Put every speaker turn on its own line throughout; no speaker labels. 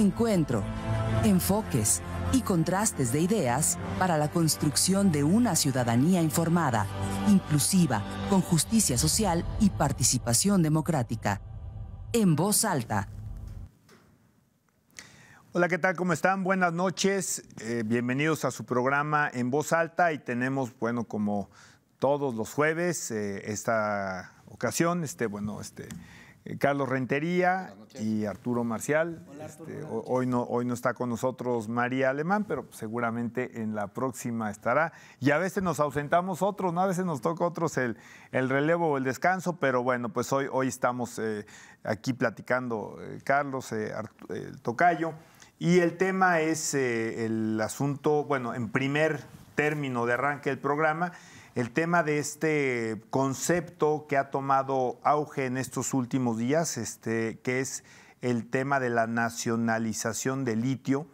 Encuentro, enfoques y contrastes de ideas para la construcción de una ciudadanía informada, inclusiva, con justicia social y participación democrática. En Voz Alta.
Hola, ¿qué tal? ¿Cómo están? Buenas noches. Bienvenidos a su programa En Voz Alta. Y tenemos, bueno, como todos los jueves, esta ocasión, Carlos Rentería y Arturo Marcial.
Hola, Arturo,
hoy no está con nosotros María Alemán, pero seguramente en la próxima estará. Y a veces nos ausentamos otros, ¿no? A veces nos toca a otros el relevo o el descanso, pero bueno, pues hoy estamos aquí platicando Carlos, el tocayo. Y el tema es el asunto, bueno, en primer término de arranque del programa, el tema de este concepto que ha tomado auge en estos últimos días, que es el tema de la nacionalización del litio,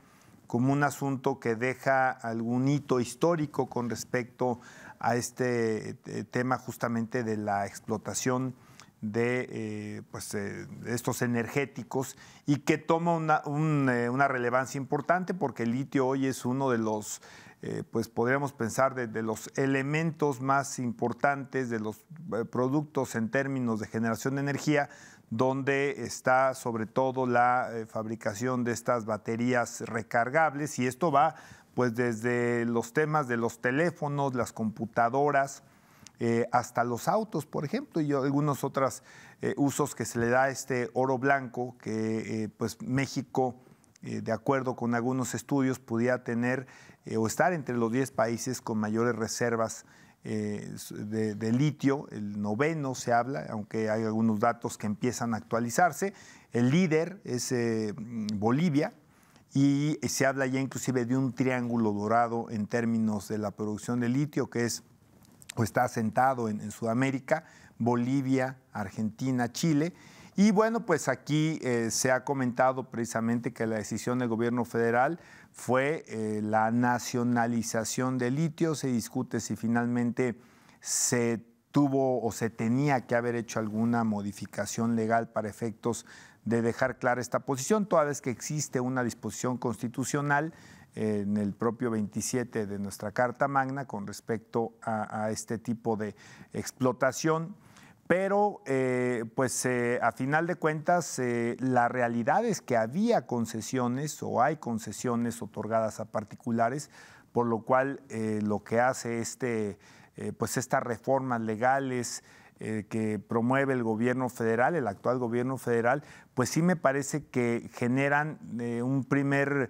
como un asunto que deja algún hito histórico con respecto a este tema justamente de la explotación de estos energéticos, y que toma una relevancia importante porque el litio hoy es uno de los podríamos pensar de los elementos más importantes, de los productos en términos de generación de energía, donde está sobre todo la fabricación de estas baterías recargables, y esto va pues desde los temas de los teléfonos, las computadoras, hasta los autos, por ejemplo, y algunos otros usos que se le da a este oro blanco que pues México, de acuerdo con algunos estudios, pudiera tener o estar entre los 10 países con mayores reservas de litio. El noveno se habla, aunque hay algunos datos que empiezan a actualizarse. El líder es Bolivia, y se habla ya inclusive de un triángulo dorado en términos de la producción de litio, que es o está asentado en Sudamérica: Bolivia, Argentina, Chile. Y bueno, pues aquí se ha comentado precisamente que la decisión del gobierno federal fue la nacionalización del litio. Se discute si finalmente se tuvo o se tenía que haber hecho alguna modificación legal para efectos de dejar clara esta posición, toda vez que existe una disposición constitucional en el propio 27 de nuestra Carta Magna con respecto a este tipo de explotación. Pero, a final de cuentas, la realidad es que había concesiones o hay concesiones otorgadas a particulares, por lo cual lo que hace estas reformas legales que promueve el gobierno federal, el actual gobierno federal, pues sí me parece que generan un primer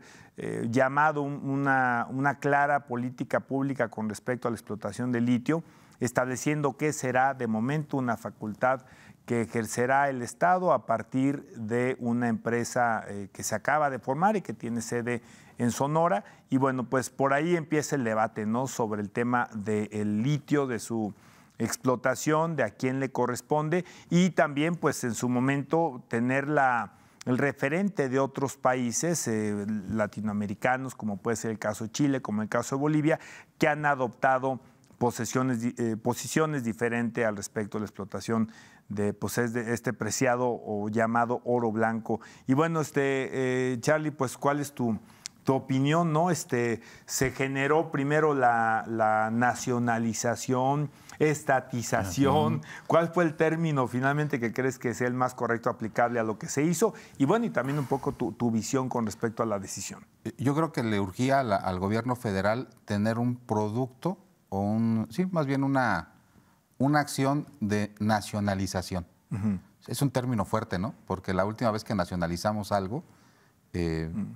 llamado, una clara política pública con respecto a la explotación del litio, estableciendo que será de momento una facultad que ejercerá el Estado a partir de una empresa que se acaba de formar y que tiene sede en Sonora. Y bueno, pues por ahí empieza el debate, ¿no?, sobre el tema del litio, de su explotación, de a quién le corresponde, y también pues en su momento tener el referente de otros países latinoamericanos, como puede ser el caso de Chile, como el caso de Bolivia, que han adoptado posiciones diferentes al respecto de la explotación de este preciado o llamado oro blanco. Y bueno, Charlie, pues ¿cuál es tu opinión, no? Se generó primero la nacionalización, estatización. ¿Cuál fue el término finalmente que crees que sea el más correcto aplicable a lo que se hizo? Y bueno, y también un poco tu visión con respecto a la decisión.
Yo creo que le urgía al gobierno federal tener un producto o más bien una acción de nacionalización. Uh-huh. Es un término fuerte, ¿no? Porque la última vez que nacionalizamos algo,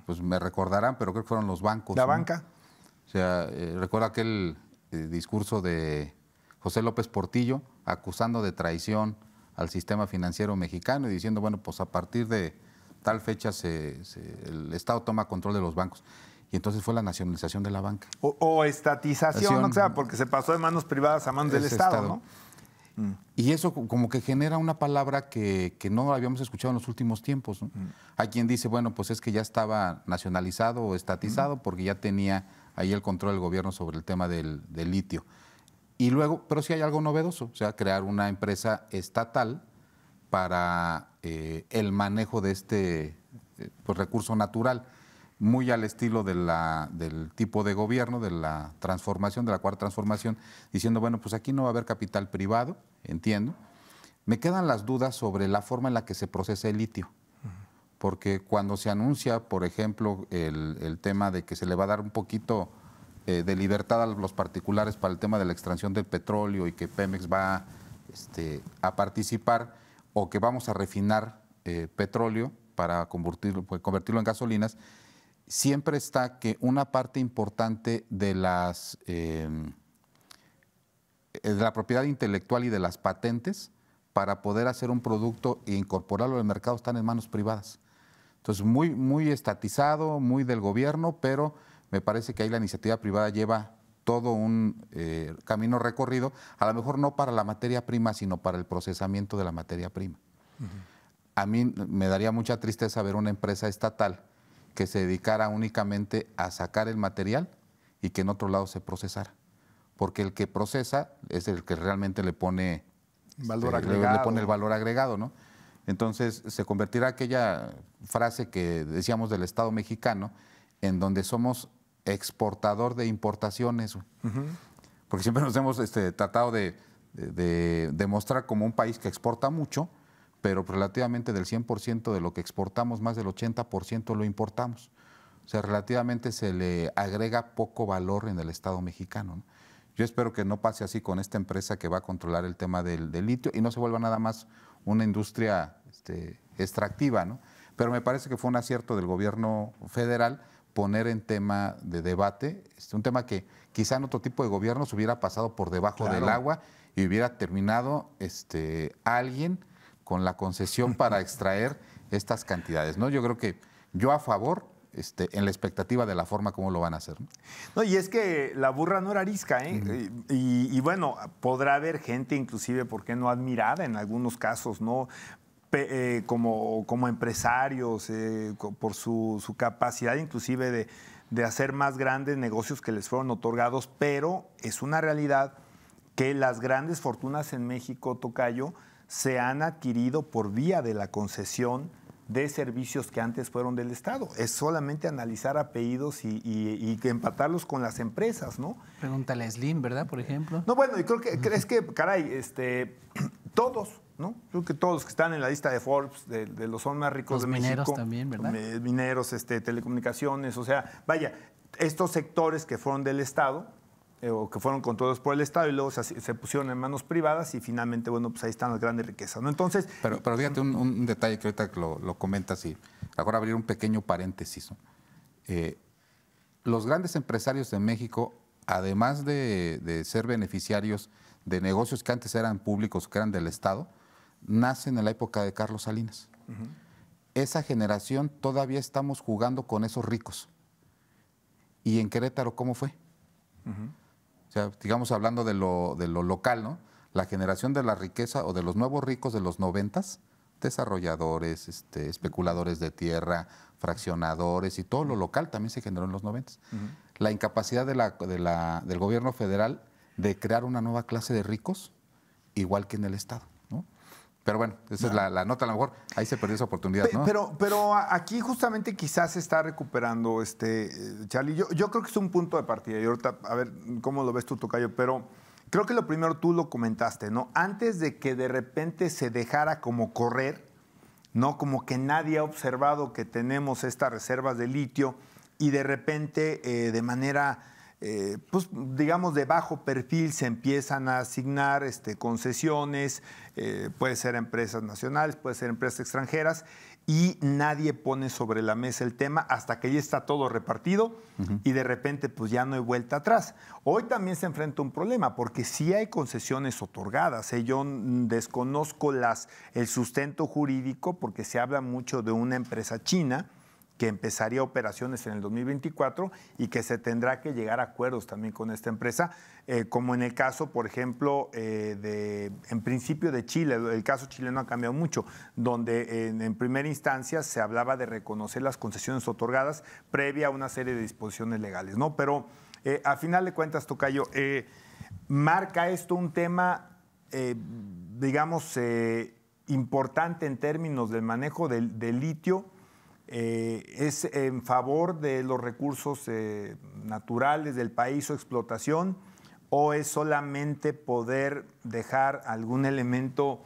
pues me recordarán, pero creo que fueron los bancos.
¿La
¿no?
banca?
O sea, recuerdo aquel discurso de José López Portillo acusando de traición al sistema financiero mexicano y diciendo, bueno, pues a partir de tal fecha el Estado toma control de los bancos. Y entonces fue la nacionalización de la banca. O
estatización, ¿no? O sea, porque se pasó de manos privadas a manos del Estado, ¿no?
Y eso como que genera una palabra que no habíamos escuchado en los últimos tiempos, ¿no? Hay quien dice, bueno, pues es que ya estaba nacionalizado o estatizado porque ya tenía ahí el control del gobierno sobre el tema del litio. Y luego, pero sí hay algo novedoso, o sea, crear una empresa estatal para el manejo de pues, recurso natural, muy al estilo del tipo de gobierno, de la transformación, de la cuarta transformación, diciendo, bueno, pues aquí no va a haber capital privado, entiendo. Me quedan las dudas sobre la forma en la que se procesa el litio, porque cuando se anuncia, por ejemplo, el tema de que se le va a dar un poquito de libertad a los particulares para el tema de la extracción del petróleo y que Pemex va a participar, o que vamos a refinar petróleo para convertirlo en gasolinas, siempre está que una parte importante de la propiedad intelectual y de las patentes para poder hacer un producto e incorporarlo al mercado están en manos privadas. Entonces, muy estatizado, muy del gobierno, pero me parece que ahí la iniciativa privada lleva todo un camino recorrido, a lo mejor no para la materia prima, sino para el procesamiento de la materia prima. A mí me daría mucha tristeza ver una empresa estatal que se dedicara únicamente a sacar el material y que en otro lado se procesara. Porque el que procesa es el que realmente le pone,
valor agregado.
le pone el valor agregado, ¿no? Entonces se convertirá aquella frase que decíamos del Estado mexicano, en donde somos exportador de importaciones. Porque siempre nos hemos tratado de demostrar como un país que exporta mucho, pero relativamente del 100% de lo que exportamos, más del 80% lo importamos. O sea, relativamente se le agrega poco valor en el Estado mexicano, ¿no? Yo espero que no pase así con esta empresa que va a controlar el tema del litio y no se vuelva nada más una industria extractiva, ¿no? Pero me parece que fue un acierto del gobierno federal poner en tema de debate, un tema que quizá en otro tipo de gobiernos hubiera pasado por debajo del agua y hubiera terminado alguien con la concesión para extraer estas cantidades, ¿no? Yo creo que yo a favor, en la expectativa de la forma como lo van a hacer, ¿no?
No, y es que la burra no era arisca, ¿eh? Y bueno, podrá haber gente inclusive, ¿por qué no admirada en algunos casos, ¿no? Como empresarios, por su capacidad inclusive de hacer más grandes negocios que les fueron otorgados, pero es una realidad que las grandes fortunas en México, tocayo, se han adquirido por vía de la concesión de servicios que antes fueron del Estado. Es solamente analizar apellidos y empatarlos con las empresas, ¿no?
Pregúntale a Slim, ¿verdad? Por ejemplo.
No, bueno, y creo que es que, caray, todos, ¿no? Creo que todos los que están en la lista de Forbes, de los son más ricos
los
de México.
Los mineros también, ¿verdad?
Mineros, telecomunicaciones, o sea, vaya, estos sectores que fueron del Estado, o que fueron controlados por el Estado y luego se pusieron en manos privadas y finalmente, bueno, pues ahí están las grandes riquezas, ¿no? Entonces...
Pero fíjate un detalle que ahorita lo comentas y ahora abrir un pequeño paréntesis, ¿no? Los grandes empresarios de México, además de ser beneficiarios de negocios que antes eran públicos, que eran del Estado, nacen en la época de Carlos Salinas. Esa generación todavía estamos jugando con esos ricos. ¿Y en Querétaro cómo fue? O sea, digamos, hablando de lo local, ¿no? La generación de la riqueza o de los nuevos ricos de los 90s, desarrolladores, especuladores de tierra, fraccionadores y todo lo local también se generó en los 90s. La incapacidad del gobierno federal de crear una nueva clase de ricos, igual que en el Estado, ¿no? Pero bueno, esa es la nota, a lo mejor ahí se perdió esa oportunidad, ¿no?
Pero aquí justamente quizás se está recuperando, Charlie. Yo creo que es un punto de partida. Y ahorita, a ver cómo lo ves tú, tocayo, pero creo que lo primero tú lo comentaste, ¿no? Antes de que de repente se dejara como correr, ¿no? Como que nadie ha observado que tenemos estas reservas de litio y de repente de manera... pues digamos de bajo perfil se empiezan a asignar concesiones, puede ser a empresas nacionales, puede ser empresas extranjeras y nadie pone sobre la mesa el tema hasta que ya está todo repartido y de repente pues ya no hay vuelta atrás. Hoy también se enfrenta un problema porque sí hay concesiones otorgadas, yo desconozco el sustento jurídico porque se habla mucho de una empresa china que empezaría operaciones en el 2024 y que se tendrá que llegar a acuerdos también con esta empresa, como en el caso, por ejemplo, en principio de Chile. El caso chileno ha cambiado mucho, donde en primera instancia se hablaba de reconocer las concesiones otorgadas previa a una serie de disposiciones legales, ¿no? Pero a final de cuentas, tocayo, marca esto un tema, digamos, importante en términos del manejo del litio, ¿Es en favor de los recursos naturales del país o explotación, o es solamente poder dejar algún elemento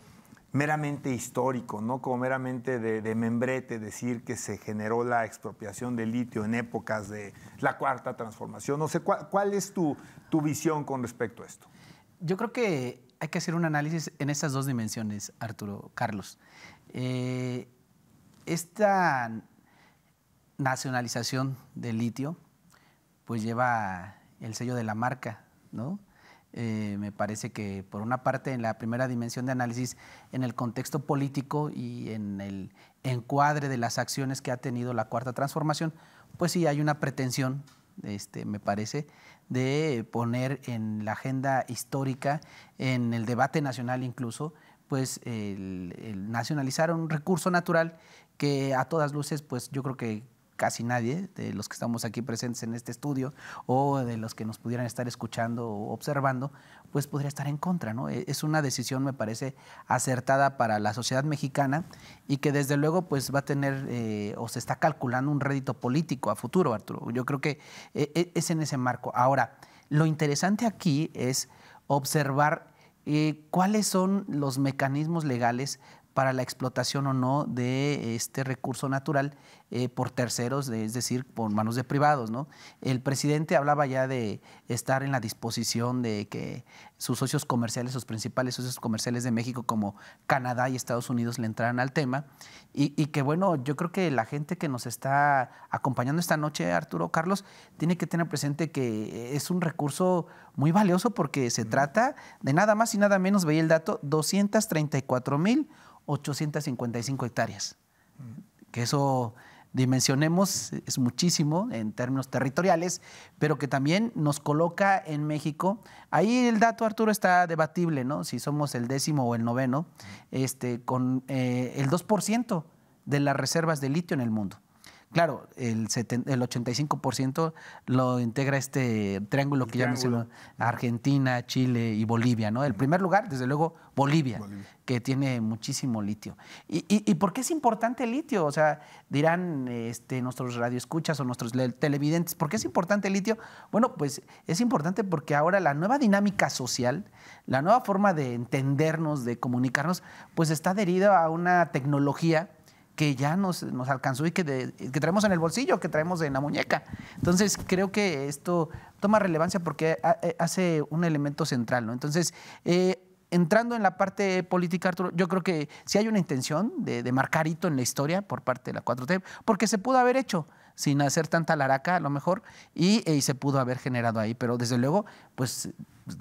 meramente histórico, ¿no? Como meramente de membrete, decir que se generó la expropiación de litio en épocas de la Cuarta Transformación? No sé, ¿cuál es tu visión con respecto a esto?
Yo creo que hay que hacer un análisis en esas dos dimensiones, Arturo, Carlos. Esta nacionalización del litio pues lleva el sello de la marca, ¿no? Me parece que por una parte en la primera dimensión de análisis, en el contexto político y en el encuadre de las acciones que ha tenido la Cuarta Transformación, pues sí hay una pretensión, me parece, de poner en la agenda histórica, en el debate nacional incluso, pues el nacionalizar un recurso natural que a todas luces, pues yo creo que casi nadie de los que estamos aquí presentes en este estudio o de los que nos pudieran estar escuchando o observando, pues podría estar en contra, ¿no? Es una decisión, me parece, acertada para la sociedad mexicana y que desde luego pues va a tener o se está calculando un rédito político a futuro, Arturo. Yo creo que es en ese marco. Ahora, lo interesante aquí es observar cuáles son los mecanismos legales para la explotación o no de este recurso natural por terceros, es decir, por manos de privados, ¿no? El presidente hablaba ya de estar en la disposición de que sus socios comerciales, sus principales socios comerciales de México como Canadá y Estados Unidos le entraran al tema y que bueno, yo creo que la gente que nos está acompañando esta noche, Arturo, Carlos, tiene que tener presente que es un recurso muy valioso porque se trata de nada más y nada menos, veía el dato, 234,855 hectáreas. Que eso, dimensionemos, es muchísimo en términos territoriales, pero que también nos coloca en México. Ahí el dato, Arturo, está debatible, ¿no? Si somos el 10º o el 9º, con el 2% de las reservas de litio en el mundo. Claro, el 85% lo integra este triángulo que ya mencionó, Argentina, Chile y Bolivia, ¿no? El primer lugar, desde luego, Bolivia, que tiene muchísimo litio. ¿Y por qué es importante el litio? O sea, dirán nuestros radioescuchas o nuestros televidentes, ¿por qué es importante el litio? Bueno, pues es importante porque ahora la nueva dinámica social, la nueva forma de entendernos, de comunicarnos, pues está adherida a una tecnología que ya nos alcanzó y que traemos en el bolsillo, que traemos en la muñeca. Entonces, creo que esto toma relevancia porque hace un elemento central, ¿no? Entonces, entrando en la parte política, Arturo, yo creo que sí hay una intención de marcar hito en la historia por parte de la 4T, porque se pudo haber hecho sin hacer tanta laraca a lo mejor y se pudo haber generado ahí, pero desde luego, pues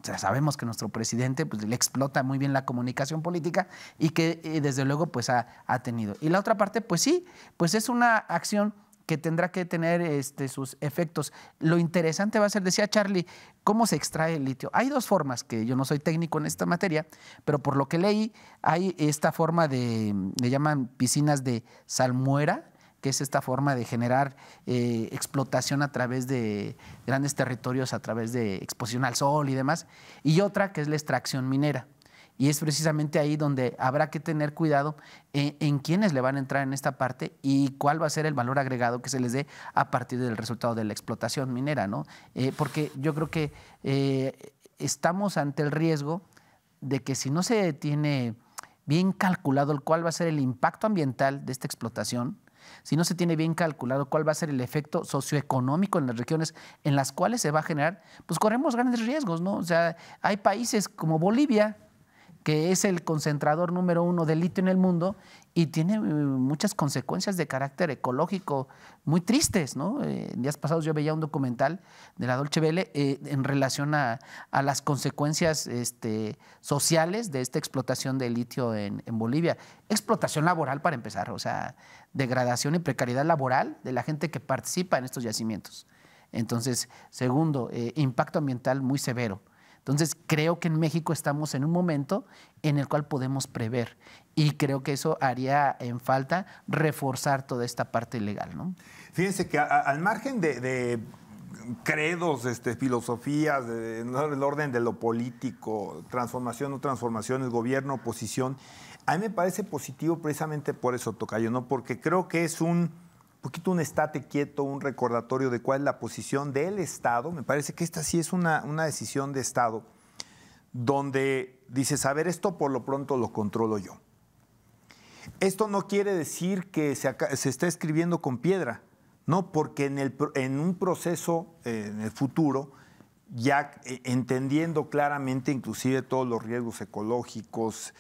ya sabemos que nuestro presidente pues, le explota muy bien la comunicación política y que desde luego pues ha tenido. Y la otra parte, pues sí, pues es una acción que tendrá que tener sus efectos. Lo interesante va a ser, decía Charlie, ¿cómo se extrae el litio? Hay dos formas, que yo no soy técnico en esta materia, pero por lo que leí, hay esta forma le llaman piscinas de salmuera, que es esta forma de generar explotación a través de grandes territorios, a través de exposición al sol y demás, y otra que es la extracción minera. Y es precisamente ahí donde habrá que tener cuidado en quiénes le van a entrar en esta parte y cuál va a ser el valor agregado que se les dé a partir del resultado de la explotación minera, ¿no? Porque yo creo que estamos ante el riesgo de que si no se tiene bien calculado cuál va a ser el impacto ambiental de esta explotación, si no se tiene bien calculado cuál va a ser el efecto socioeconómico en las regiones en las cuales se va a generar, pues corremos grandes riesgos, ¿no? O sea, hay países como Bolivia, que es el concentrador número 1 de litio en el mundo y tiene muchas consecuencias de carácter ecológico muy tristes, ¿no? En días pasados yo veía un documental de la Deutsche Welle en relación a las consecuencias sociales de esta explotación de litio en Bolivia. Explotación laboral para empezar, o sea, degradación y precariedad laboral de la gente que participa en estos yacimientos. Entonces, segundo, impacto ambiental muy severo. Entonces, creo que en México estamos en un momento en el cual podemos prever y creo que eso haría en falta reforzar toda esta parte legal, ¿no?
Fíjense que al margen de credos, filosofías, el orden de lo político, transformación, no transformaciones, gobierno, oposición, a mí me parece positivo precisamente por eso, tocayo, ¿no? Porque creo que es un poquito un estate quieto, un recordatorio de cuál es la posición del Estado. Me parece que esta sí es una decisión de Estado donde dices, a ver, esto por lo pronto lo controlo yo. Esto no quiere decir que se esté escribiendo con piedra, no, porque en un proceso en el futuro, ya entendiendo claramente inclusive todos los riesgos ecológicos,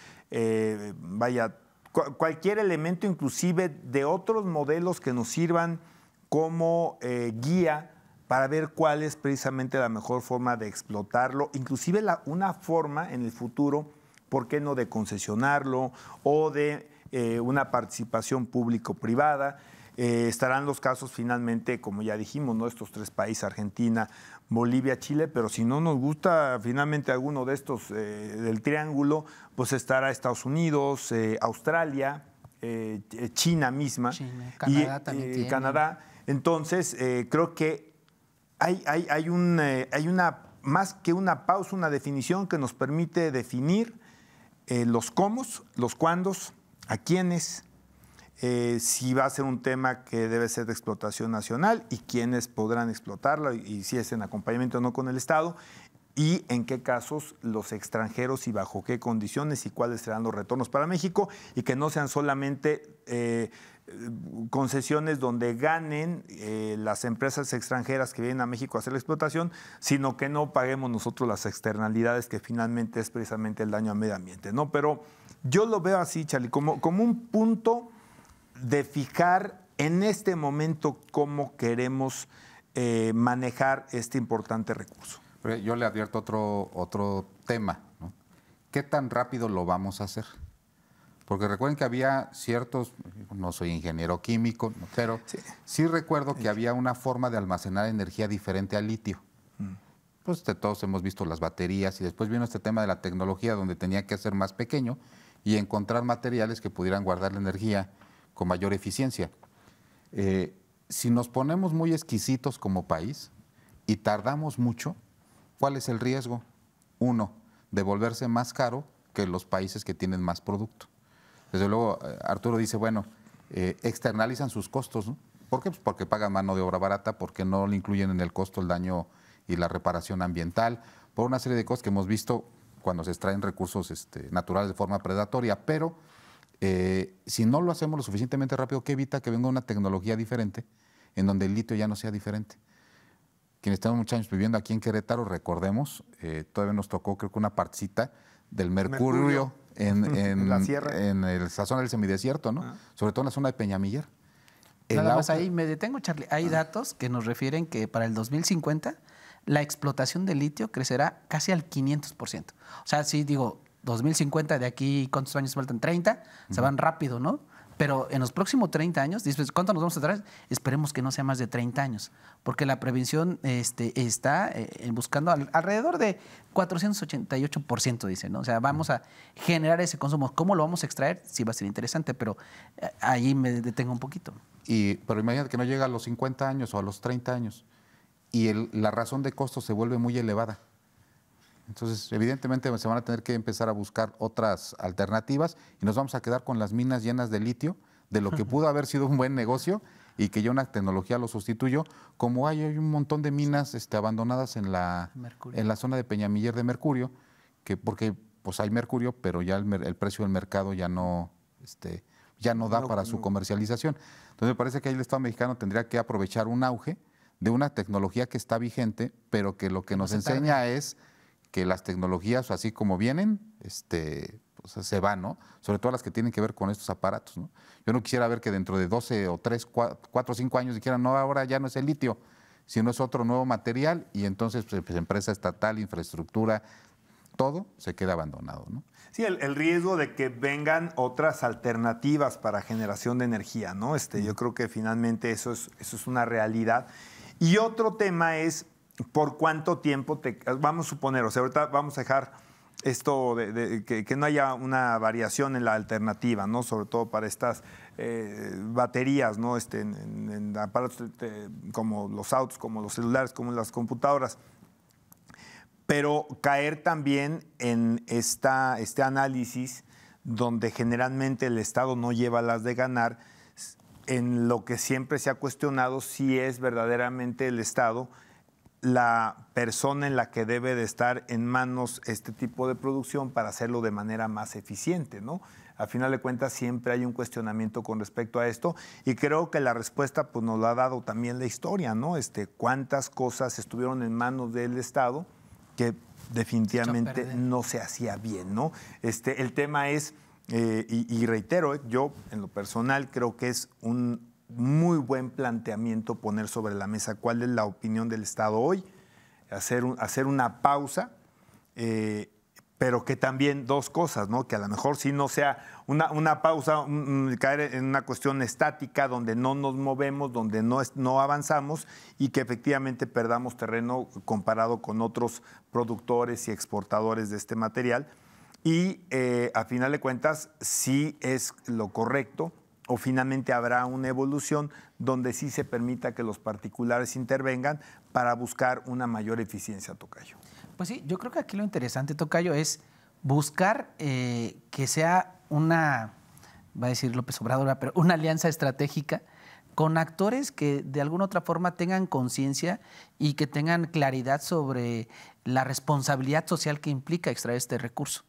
cualquier elemento inclusive de otros modelos que nos sirvan como guía para ver cuál es precisamente la mejor forma de explotarlo, inclusive una forma en el futuro, ¿por qué no?, de concesionarlo o de una participación público-privada. Estarán los casos finalmente, como ya dijimos, ¿no?, estos 3 países, Argentina, Bolivia, Chile, pero si no nos gusta finalmente alguno de estos del triángulo, pues estará Estados Unidos, Australia, China misma,
Canadá también tiene.
Canadá. Entonces, creo que hay una, más que una pausa, una definición que nos permite definir los cómo, los cuándos, a quiénes, si va a ser un tema que debe ser de explotación nacional y quiénes podrán explotarlo y si es en acompañamiento o no con el Estado y en qué casos los extranjeros y bajo qué condiciones y cuáles serán los retornos para México y que no sean solamente concesiones donde ganen las empresas extranjeras que vienen a México a hacer la explotación, sino que no paguemos nosotros las externalidades que finalmente es precisamente el daño al medio ambiente, ¿no? Pero yo lo veo así, Charlie, como un punto de fijar en este momento cómo queremos manejar este importante recurso.
Pero yo le advierto otro tema, ¿no? ¿Qué tan rápido lo vamos a hacer? Porque recuerden que había ciertos, no soy ingeniero químico, pero sí recuerdo que había una forma de almacenar energía diferente al litio. Pues todos hemos visto las baterías y después vino este tema de la tecnología donde tenía que ser más pequeño y encontrar materiales que pudieran guardar la energía con mayor eficiencia. Si nos ponemos muy exquisitos como país y tardamos mucho, ¿cuál es el riesgo? 1, de volverse más caro que los países que tienen más producto. Desde luego, Arturo dice, bueno, externalizan sus costos, ¿no? ¿Por qué? Pues porque pagan mano de obra barata, porque no le incluyen en el costo el daño y la reparación ambiental, por una serie de cosas que hemos visto cuando se extraen recursos naturales de forma predatoria, pero si no lo hacemos lo suficientemente rápido, ¿qué evita que venga una tecnología diferente en donde el litio ya no sea diferente? Quienes tenemos muchos años viviendo aquí en Querétaro, recordemos, todavía nos tocó creo que una partecita del mercurio en
la sierra,
en la zona del semidesierto, ¿no? Sobre todo en la zona de Peñamiller.
Nada más ahí me detengo, Charlie. Hay datos que nos refieren que para el 2050 la explotación de litio crecerá casi al 500%. O sea, sí digo, 2050, de aquí, ¿cuántos años faltan? 30, se van rápido, ¿no? Pero en los próximos 30 años, dices, ¿cuánto nos vamos a tardar? Esperemos que no sea más de 30 años, porque la prevención está buscando alrededor de 488%, dice, ¿no? O sea, vamos a generar ese consumo. ¿Cómo lo vamos a extraer? Sí va a ser interesante, pero ahí me detengo un poquito.
Pero imagínate que no llega a los 50 años o a los 30 años y la razón de costo se vuelve muy elevada. Entonces, evidentemente se van a tener que empezar a buscar otras alternativas y nos vamos a quedar con las minas llenas de litio, de lo que pudo haber sido un buen negocio y que ya una tecnología lo sustituyó, como hay un montón de minas abandonadas en la zona de Peñamiller de mercurio, porque pues hay mercurio, pero ya el precio del mercado ya no da para su comercialización. Entonces, me parece que ahí el Estado mexicano tendría que aprovechar un auge de una tecnología que está vigente, pero que lo que nos enseña es que las tecnologías, así como vienen, pues se van, ¿no? Sobre todo las que tienen que ver con estos aparatos, ¿no? Yo no quisiera ver que dentro de 12 o 3, 4 o 5 años dijeran, no, ahora ya no es el litio, sino es otro nuevo material y entonces pues, empresa estatal, infraestructura, todo se queda abandonado, ¿no?
Sí, el riesgo de que vengan otras alternativas para generación de energía, ¿no? Yo creo que finalmente eso es una realidad. Y otro tema es por cuánto tiempo vamos a suponer, o sea, ahorita vamos a dejar esto que no haya una variación en la alternativa, ¿no? Sobre todo para estas baterías, ¿no? En aparatos como los autos, como los celulares, como las computadoras. Pero caer también en este análisis donde generalmente el Estado no lleva las de ganar en lo que siempre se ha cuestionado si es verdaderamente el Estado la persona en la que debe de estar en manos este tipo de producción para hacerlo de manera más eficiente, ¿no? A final de cuentas siempre hay un cuestionamiento con respecto a esto y creo que la respuesta pues nos la ha dado también la historia, ¿no? Cuántas cosas estuvieron en manos del Estado que definitivamente no se hacía bien, ¿no? El tema es, y reitero, yo en lo personal creo que es un muy buen planteamiento poner sobre la mesa cuál es la opinión del Estado hoy, hacer una pausa, pero que también dos cosas, ¿no? Que a lo mejor sí no sea una pausa, caer en una cuestión estática donde no nos movemos, donde no avanzamos y que efectivamente perdamos terreno comparado con otros productores y exportadores de este material. Y a final de cuentas sí es lo correcto, o finalmente habrá una evolución donde sí se permita que los particulares intervengan para buscar una mayor eficiencia, Tocayo.
Pues sí, yo creo que aquí lo interesante, Tocayo, es buscar que sea una, va a decir López Obrador, pero una alianza estratégica con actores que de alguna otra forma tengan conciencia y que tengan claridad sobre la responsabilidad social que implica extraer este recurso.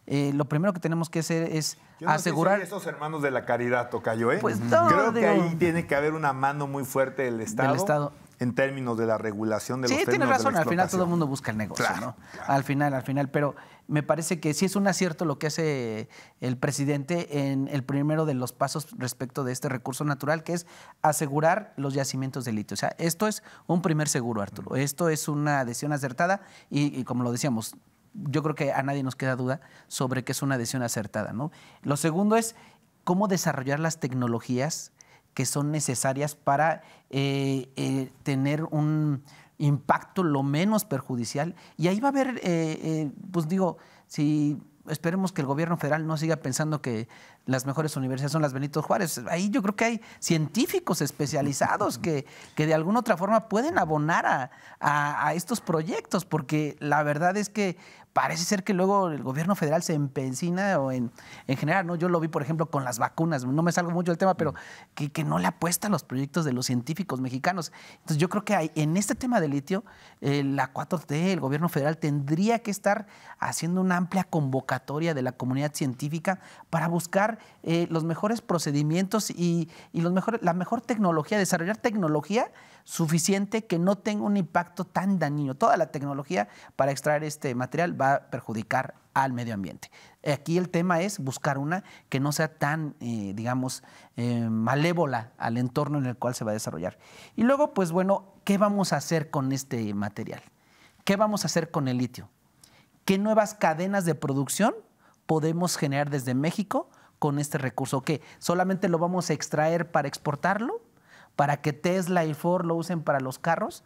Lo primero que tenemos que hacer es asegurar...
Sé si esos hermanos de la caridad, Tocayo,
Pues no,
creo que ahí tiene que haber una mano muy fuerte del Estado. En términos de la regulación de los términos de la explotación.
Sí, tienes razón, al final todo el mundo busca el negocio, claro, ¿no? Claro. Al final, pero me parece que sí es un acierto lo que hace el presidente en el primero de los pasos respecto de este recurso natural, que es asegurar los yacimientos de litio. O sea, esto es un primer seguro, Arturo. Esto es una decisión acertada y como lo decíamos, yo creo que a nadie nos queda duda sobre que es una decisión acertada, ¿no? Lo segundo es cómo desarrollar las tecnologías que son necesarias para tener un impacto lo menos perjudicial. Y ahí va a haber, pues digo, si esperemos que el gobierno federal no siga pensando que las mejores universidades son las Benito Juárez. Ahí yo creo que hay científicos especializados que de alguna otra forma pueden abonar a estos proyectos, porque la verdad es que parece ser que luego el gobierno federal se empecina o en general, ¿no? Yo lo vi, por ejemplo, con las vacunas, no me salgo mucho del tema, pero que no le apuesta a los proyectos de los científicos mexicanos. Entonces yo creo que en este tema de litio, la 4T, el gobierno federal tendría que estar haciendo una amplia convocatoria de la comunidad científica para buscar los mejores procedimientos y la mejor tecnología, desarrollar tecnología suficiente que no tenga un impacto tan dañino. Toda la tecnología para extraer este material va a perjudicar al medio ambiente. Aquí el tema es buscar una que no sea tan, malévola al entorno en el cual se va a desarrollar. Y luego, pues bueno, ¿qué vamos a hacer con este material? ¿Qué vamos a hacer con el litio? ¿Qué nuevas cadenas de producción podemos generar desde México con este recurso? ¿Qué? ¿Solamente lo vamos a extraer para exportarlo? ¿Para que Tesla y Ford lo usen para los carros?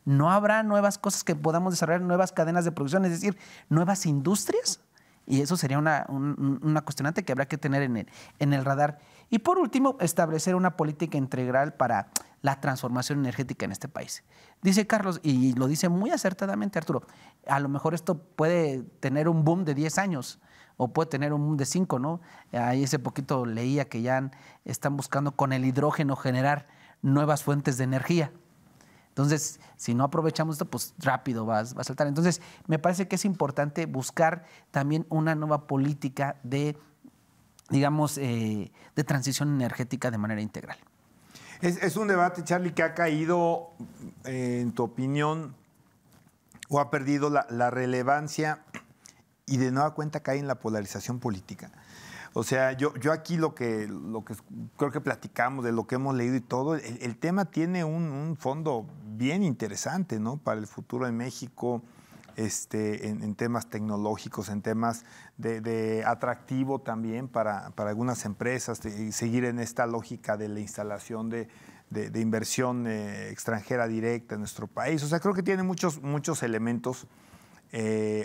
¿No habrá nuevas cosas que podamos desarrollar, nuevas cadenas de producción, es decir, nuevas industrias? Y eso sería una cuestionante que habrá que tener en el radar. Y por último, establecer una política integral para la transformación energética en este país. Dice Carlos, y lo dice muy acertadamente Arturo, a lo mejor esto puede tener un boom de 10 años, o puede tener un boom de 5, ¿no? Ahí hace poquito leía que ya están buscando con el hidrógeno generar nuevas fuentes de energía. Entonces, si no aprovechamos esto, pues rápido va a saltar. Entonces, me parece que es importante buscar también una nueva política de transición energética de manera integral.
Es un debate, Charlie, que ha caído, en tu opinión, o ha perdido la relevancia y de nueva cuenta cae en la polarización política. O sea, yo aquí lo que creo que platicamos, de lo que hemos leído y todo, el tema tiene un fondo bien interesante, ¿no? Para el futuro de México, en temas tecnológicos, en temas de atractivo también para algunas empresas, de seguir en esta lógica de la instalación de inversión extranjera directa en nuestro país. O sea, creo que tiene muchos elementos.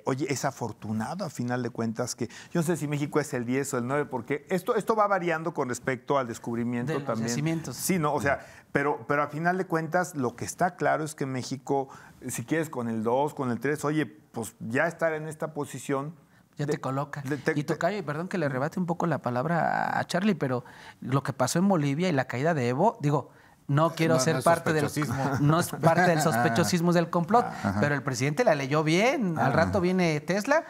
Oye, es afortunado a final de cuentas que, yo no sé si México es el 10 o el 9, porque esto va variando con respecto al descubrimiento
de los
también.
Yacimientos.
Sí, no, o sea, pero a final de cuentas lo que está claro es que México, si quieres con el 2, con el 3, oye, pues ya estar en esta posición
Ya te coloca. Y tocayo, y perdón que le rebate un poco la palabra a Charlie, pero lo que pasó en Bolivia y la caída de Evo, digo, no quiero ser parte del no es parte del sospechosismo del complot, pero el presidente la leyó bien. Al rato viene Tesla,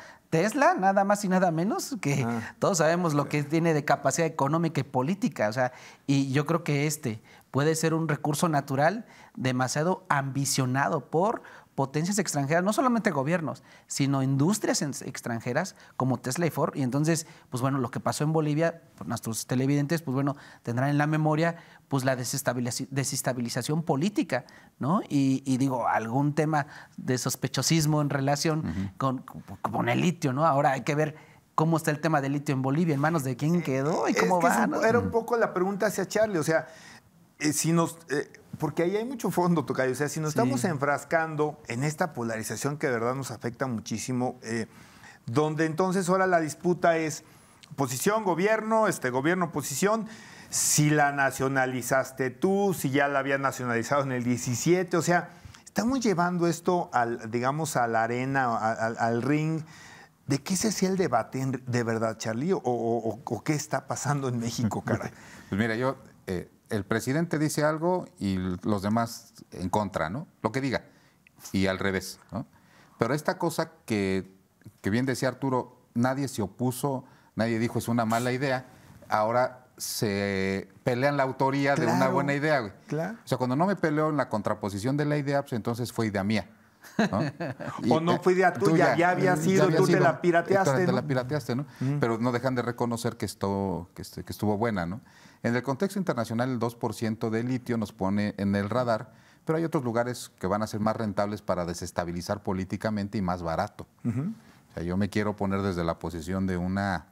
nada más y nada menos, que todos sabemos lo que tiene de capacidad económica y política. O sea, y yo creo que puede ser un recurso natural demasiado ambicionado por potencias extranjeras, no solamente gobiernos, sino industrias extranjeras como Tesla y Ford. Y entonces, pues bueno, lo que pasó en Bolivia, pues nuestros televidentes, pues bueno, tendrán en la memoria pues la desestabilización política, ¿no? Y digo, algún tema de sospechosismo en relación con el litio, ¿no? Ahora hay que ver cómo está el tema del litio en Bolivia, en manos de quién quedó y cómo va, ¿no?
Era un poco la pregunta hacia Charlie, o sea, porque ahí hay mucho fondo, tocayo. O sea, si nos estamos enfrascando en esta polarización que de verdad nos afecta muchísimo, donde entonces ahora la disputa es oposición, gobierno, gobierno, oposición, si la nacionalizaste tú, si ya la habías nacionalizado en el 17, o sea, estamos llevando esto digamos, a la arena, al ring. ¿De qué se hacía el debate de verdad, Charlie? ¿O qué está pasando en México, caray?
Pues mira, el presidente dice algo y los demás en contra, ¿no? Lo que diga. Y al revés, ¿no? Pero esta cosa que bien decía Arturo, nadie se opuso, nadie dijo es una mala idea, ahora se pelean la autoría de una buena idea, güey.
Claro.
O sea, cuando no me peleo en la contraposición de la idea, pues entonces fue idea mía, ¿no?
O no fue idea tuya, ya había sido, tú te la pirateaste,
Te la pirateaste, ¿no? Pero no dejan de reconocer que estuvo buena, ¿no? En el contexto internacional, el 2% de litio nos pone en el radar, pero hay otros lugares que van a ser más rentables para desestabilizar políticamente y más barato. O sea, yo me quiero poner desde la posición de una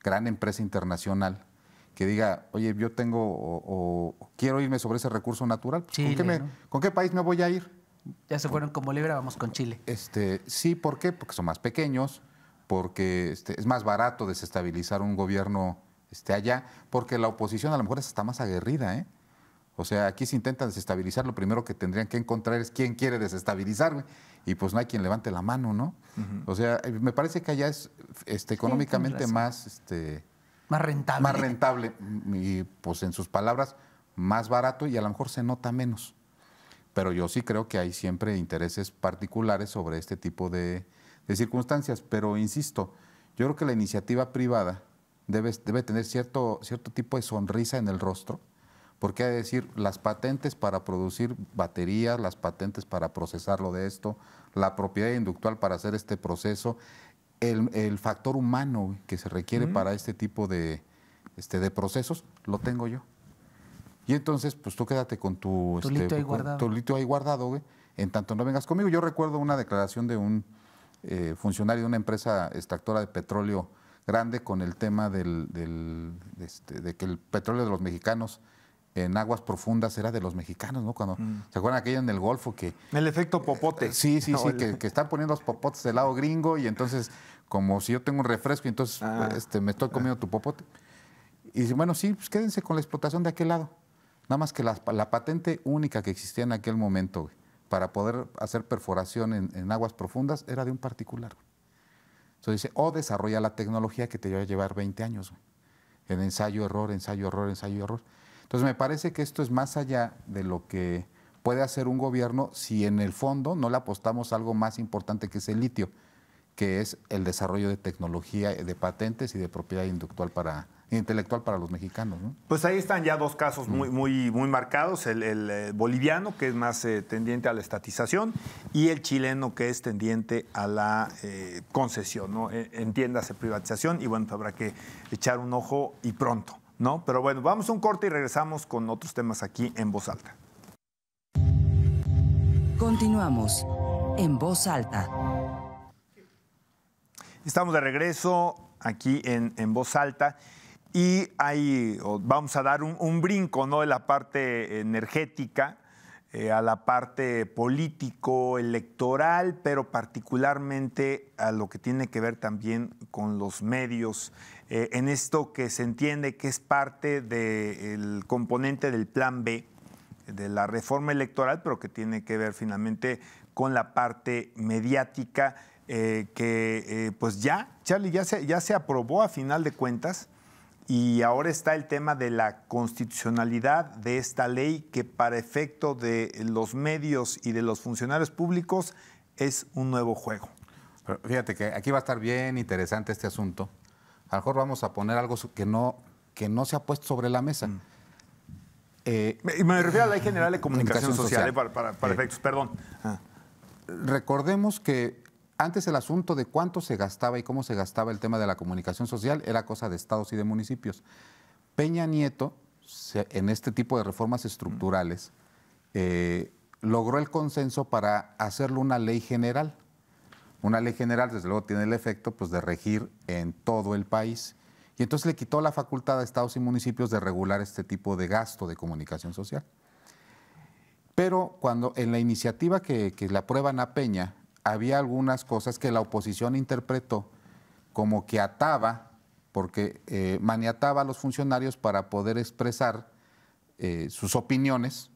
gran empresa internacional que diga, oye, yo tengo o quiero irme sobre ese recurso natural. Pues,
Chile,
¿con qué país me voy a ir?
Ya se fueron con Bolivia, vamos con Chile.
Sí, ¿por qué? Porque son más pequeños, porque es más barato desestabilizar un gobierno allá, porque la oposición a lo mejor está más aguerrida, ¿eh? O sea, aquí se intenta desestabilizar, lo primero que tendrían que encontrar es quién quiere desestabilizar, güey, y pues no hay quien levante la mano, ¿no? O sea, me parece que allá es económicamente más
rentable.
Más rentable y, pues en sus palabras, más barato y a lo mejor se nota menos. Pero yo sí creo que hay siempre intereses particulares sobre este tipo de circunstancias. Pero insisto, yo creo que la iniciativa privada debe tener cierto tipo de sonrisa en el rostro, porque hay que decir, las patentes para producir baterías, las patentes para procesarlo de esto, la propiedad inductual para hacer este proceso, el factor humano que se requiere para este tipo de procesos, lo tengo yo. Y entonces, pues tú quédate con tu
litio ahí guardado.
Tu litio ahí guardado, güey, en tanto no vengas conmigo. Yo recuerdo una declaración de un funcionario de una empresa extractora de petróleo grande con el tema de que el petróleo de los mexicanos en aguas profundas era de los mexicanos, ¿no? Cuando se acuerdan aquella en el Golfo que...
El efecto popote.
Sí, que están poniendo los popotes del lado gringo y entonces, como si yo tengo un refresco y entonces me estoy comiendo tu popote. Y dice, bueno, sí, pues quédense con la explotación de aquel lado. Nada más que la patente única que existía en aquel momento, güey, para poder hacer perforación en aguas profundas era de un particular, güey. Entonces dice, desarrolla la tecnología que te va a llevar 20 años, güey, en ensayo, error, ensayo, error, ensayo, error. Entonces me parece que esto es más allá de lo que puede hacer un gobierno si en el fondo no le apostamos a algo más importante que es el litio, que es el desarrollo de tecnología, de patentes y de propiedad intelectual para los mexicanos, ¿no?
Pues ahí están ya dos casos muy marcados, el boliviano, que es más tendiente a la estatización, y el chileno, que es tendiente a la concesión, ¿no? Entiéndase, privatización, y bueno, pues habrá que echar un ojo y pronto, ¿no? Pero bueno, vamos a un corte y regresamos con otros temas aquí en Voz Alta.
Continuamos en Voz Alta.
Estamos de regreso aquí en Voz Alta. Y ahí vamos a dar un brinco, ¿no?, de la parte energética a la parte político-electoral, pero particularmente a lo que tiene que ver también con los medios, en esto que se entiende que es parte del componente del Plan B, de la reforma electoral, pero que tiene que ver finalmente con la parte mediática pues ya, Charlie, ya se aprobó a final de cuentas y ahora está el tema de la constitucionalidad de esta ley que para efecto de los medios y de los funcionarios públicos es un nuevo juego.
Pero fíjate que aquí va a estar bien interesante este asunto. A lo mejor vamos a poner algo que no se ha puesto sobre la mesa.
Me refiero a la Ley General de Comunicación Social. Para efectos, perdón.
Recordemos que antes el asunto de cuánto se gastaba y cómo se gastaba el tema de la comunicación social era cosa de estados y de municipios. Peña Nieto, en este tipo de reformas estructurales, logró el consenso para hacerlo una ley general. Una ley general, desde luego, tiene el efecto pues, de regir en todo el país. Y entonces le quitó la facultad a estados y municipios de regular este tipo de gasto de comunicación social. Pero cuando en la iniciativa que le aprueban a Peña, había algunas cosas que la oposición interpretó como que ataba, porque maniataba a los funcionarios para poder expresar sus opiniones,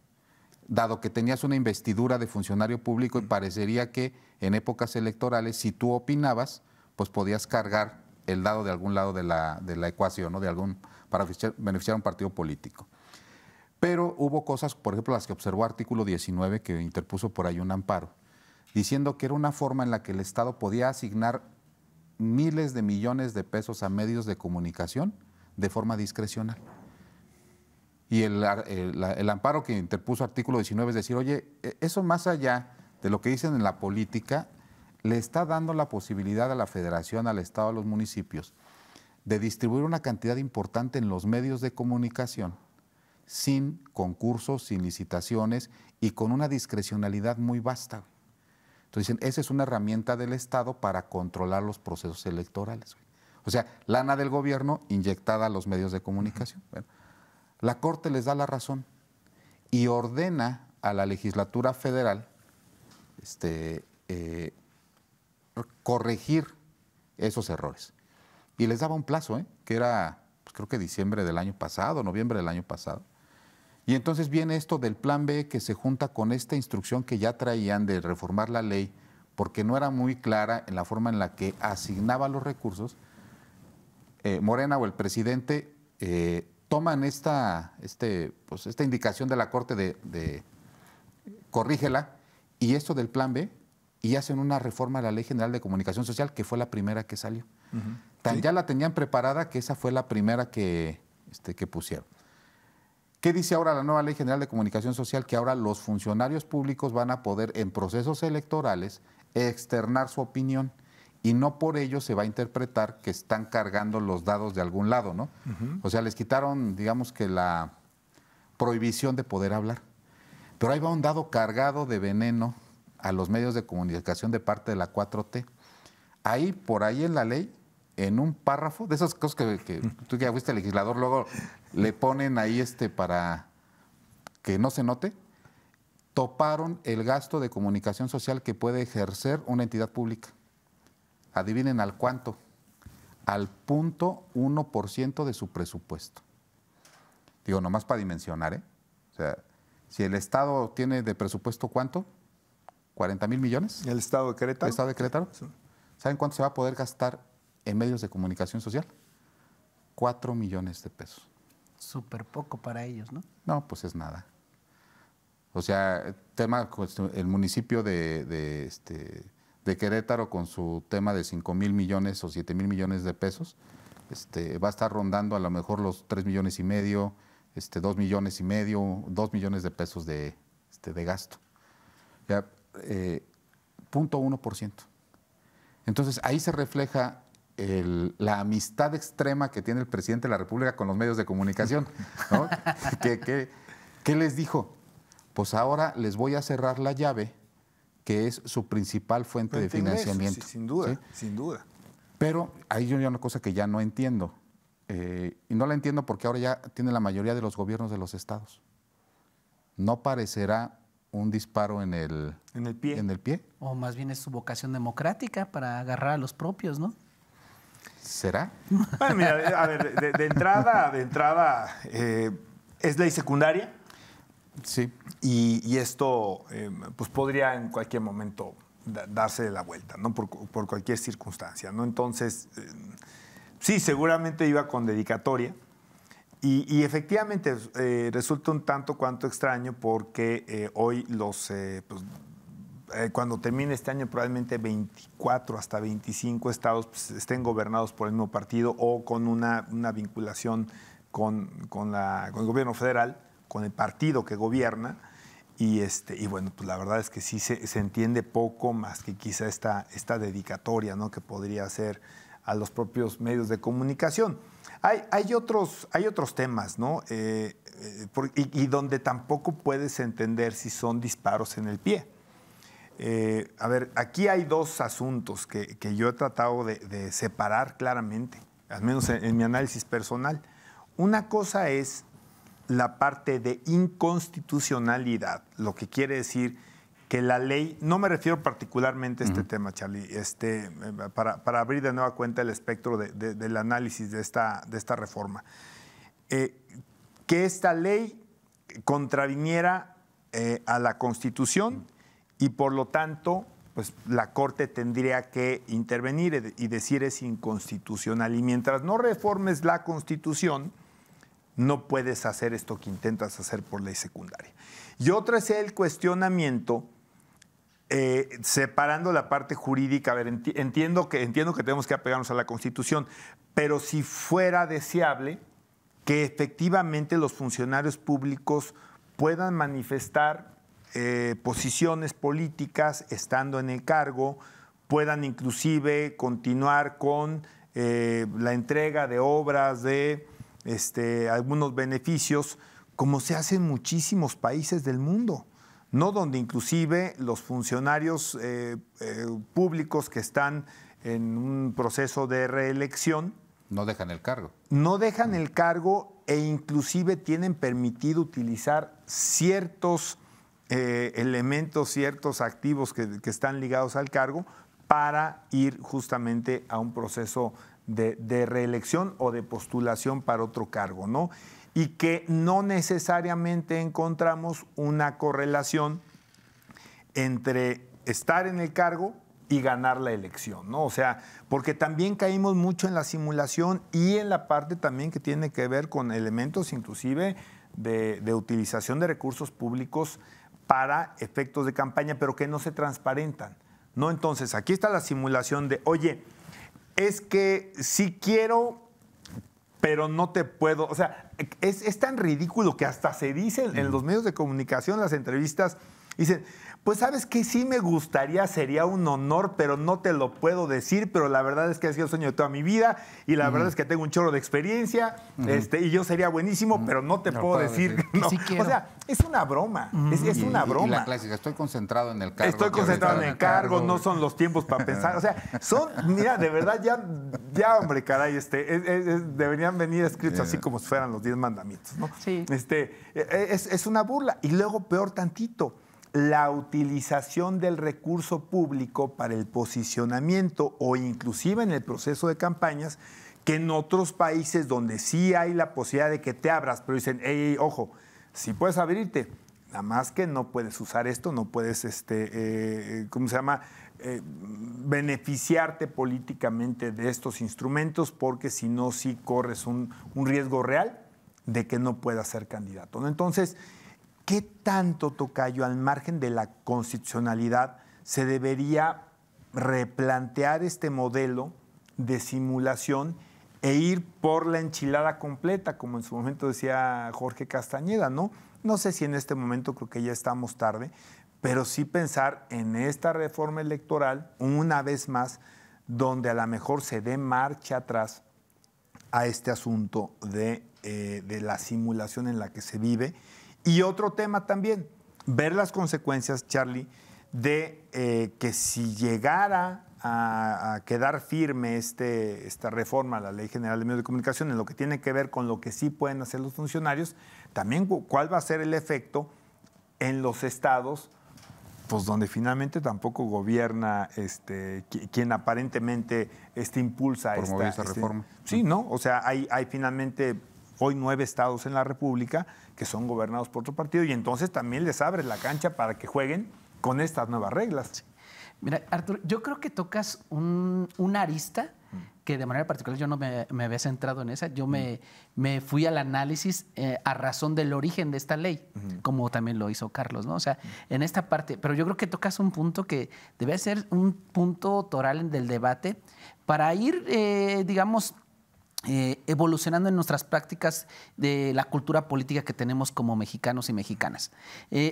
dado que tenías una investidura de funcionario público y parecería que en épocas electorales, si tú opinabas, pues podías cargar el dado de algún lado de la ecuación, ¿no? Para beneficiar a un partido político. Pero hubo cosas, por ejemplo, las que observó artículo 19, que interpuso por ahí un amparo, diciendo que era una forma en la que el Estado podía asignar miles de millones de pesos a medios de comunicación de forma discrecional. Y el amparo que interpuso artículo 19 es decir, oye, eso más allá de lo que dicen en la política, le está dando la posibilidad a la Federación, al Estado, a los municipios, de distribuir una cantidad importante en los medios de comunicación, sin concursos, sin licitaciones y con una discrecionalidad muy vasta. Entonces dicen, esa es una herramienta del Estado para controlar los procesos electorales. O sea, lana del gobierno inyectada a los medios de comunicación. Bueno, la Corte les da la razón y ordena a la legislatura federal corregir esos errores. Y les daba un plazo, que era, pues, creo que diciembre del año pasado, noviembre del año pasado. Y entonces viene esto del plan B que se junta con esta instrucción que ya traían de reformar la ley porque no era muy clara en la forma en la que asignaba los recursos. Morena o el presidente toman esta indicación de la Corte de corrígela y esto del plan B y hacen una reforma a la Ley General de Comunicación Social que fue la primera que salió.
Sí.
Ya la tenían preparada que esa fue la primera que pusieron. ¿Qué dice ahora la nueva Ley General de Comunicación Social? Que ahora los funcionarios públicos van a poder en procesos electorales externar su opinión y no por ello se va a interpretar que están cargando los dados de algún lado, ¿no? O sea, les quitaron, digamos que la prohibición de poder hablar. Pero ahí va un dado cargado de veneno a los medios de comunicación de parte de la 4T. Ahí, por ahí en la ley, en un párrafo, de esas cosas que tú ya fuiste legislador, luego le ponen ahí para que no se note, toparon el gasto de comunicación social que puede ejercer una entidad pública. Adivinen al cuánto, al 0.1% de su presupuesto. Digo, nomás para dimensionar, O sea, si el Estado tiene de presupuesto, ¿cuánto? ¿40,000 millones?
¿El Estado de Querétaro?
¿El Estado de Querétaro?
Sí.
¿Saben cuánto se va a poder gastar en medios de comunicación social? 4 millones de pesos.
Súper poco para ellos, ¿no?
No, pues es nada. O sea, el municipio de Querétaro con su tema de 5,000 millones o 7,000 millones de pesos, va a estar rondando a lo mejor los 3,5 millones, 2,5 millones, 2 millones de pesos de gasto. Ya, 0.1%. Entonces, ahí se refleja la amistad extrema que tiene el presidente de la República con los medios de comunicación, ¿no? ¿Qué les dijo? Pues ahora les voy a cerrar la llave, que es su principal fuente de financiamiento.
Sí, sin duda,
¿sí?
Sin duda.
Pero hay una cosa que ya no entiendo, y no la entiendo porque ahora ya tiene la mayoría de los gobiernos de los estados. ¿No parecerá un disparo en el pie?
O más bien es su vocación democrática para agarrar a los propios, ¿no?
¿Será?
Bueno, mira, a ver, de entrada es ley secundaria.
Sí.
Y esto pues podría en cualquier momento darse la vuelta, ¿no? Por cualquier circunstancia, ¿no? Entonces, sí, seguramente iba con dedicatoria. Y efectivamente resulta un tanto cuanto extraño porque hoy cuando termine este año probablemente 24 hasta 25 estados pues, estén gobernados por el mismo partido o con una vinculación con el gobierno federal, con el partido que gobierna. Y bueno, pues la verdad es que sí se entiende poco más que quizá esta dedicatoria, ¿no? Que podría hacer a los propios medios de comunicación. Hay otros temas, ¿no? Y donde tampoco puedes entender si son disparos en el pie. A ver, aquí hay dos asuntos que yo he tratado de separar claramente, al menos en mi análisis personal. Una cosa es la parte de inconstitucionalidad, lo que quiere decir que la ley, no me refiero particularmente a este tema, Charlie, para abrir de nueva cuenta el espectro del análisis de esta reforma, que esta ley contraviniera a la Constitución y por lo tanto pues, la Corte tendría que intervenir y decir es inconstitucional. Y mientras no reformes la Constitución, no puedes hacer esto que intentas hacer por ley secundaria. Y otra es el cuestionamiento, separando la parte jurídica. A ver, entiendo que tenemos que apegarnos a la Constitución, pero si fuera deseable que efectivamente los funcionarios públicos puedan manifestar posiciones políticas estando en el cargo, puedan inclusive continuar con la entrega de obras, de algunos beneficios, como se hace en muchísimos países del mundo, ¿no? Donde inclusive los funcionarios públicos que están en un proceso de reelección
no dejan el cargo.
No dejan el cargo e inclusive tienen permitido utilizar ciertos elementos, ciertos activos que están ligados al cargo para ir justamente a un proceso de reelección o de postulación para otro cargo, ¿no? Y que no necesariamente encontramos una correlación entre estar en el cargo y ganar la elección, ¿no? O sea, porque también caímos mucho en la simulación y en la parte también que tiene que ver con elementos inclusive de utilización de recursos públicos para efectos de campaña, pero que no se transparentan, ¿no? Entonces, aquí está la simulación de, oye, es que sí quiero, pero no te puedo. O sea, es tan ridículo que hasta se dice en los medios de comunicación, las entrevistas, dicen, pues sabes que sí me gustaría, sería un honor, pero no te lo puedo decir, pero la verdad es que ha sido el sueño de toda mi vida y la verdad es que tengo un chorro de experiencia y yo sería buenísimo, pero no te puedo decir. No. Sí, o sea, es una broma, es una broma.
Y la clásica, estoy concentrado en el cargo.
Estoy concentrado en el cargo, no son los tiempos para pensar. O sea, mira, de verdad, ya hombre, caray, deberían venir escritos así como si fueran los 10 mandamientos, ¿no?
Sí.
Es una burla. Y luego, peor tantito, la utilización del recurso público para el posicionamiento o inclusive en el proceso de campañas, que en otros países donde sí hay la posibilidad de que te abras, pero dicen, hey, ojo, sí puedes abrirte, nada más que no puedes usar esto, no puedes, beneficiarte políticamente de estos instrumentos, porque si no, sí corres un riesgo real de que no puedas ser candidato, ¿no? Entonces, ¿qué tanto, tocayo, al margen de la constitucionalidad, se debería replantear este modelo de simulación e ir por la enchilada completa, como en su momento decía Jorge Castañeda, ¿no? No sé si en este momento, creo que ya estamos tarde, pero sí pensar en esta reforma electoral una vez más, donde a lo mejor se dé marcha atrás a este asunto de la simulación en la que se vive. Y otro tema también, ver las consecuencias, Charlie, de que si llegara a quedar firme esta reforma a la Ley General de Medios de Comunicación en lo que tiene que ver con lo que sí pueden hacer los funcionarios, también cuál va a ser el efecto en los estados, pues donde finalmente tampoco gobierna quien aparentemente impulsa
esta reforma.
Sí, ¿no? O sea, hay finalmente hoy 9 estados en la República que son gobernados por otro partido y entonces también les abre la cancha para que jueguen con estas nuevas reglas.
Mira, Arturo, yo creo que tocas una arista que de manera particular yo no me había centrado en esa. Yo me fui al análisis a razón del origen de esta ley, como también lo hizo Carlos, ¿no? O sea, en esta parte, pero yo creo que tocas un punto que debe ser un punto toral del debate para ir, digamos, evolucionando en nuestras prácticas de la cultura política que tenemos como mexicanos y mexicanas.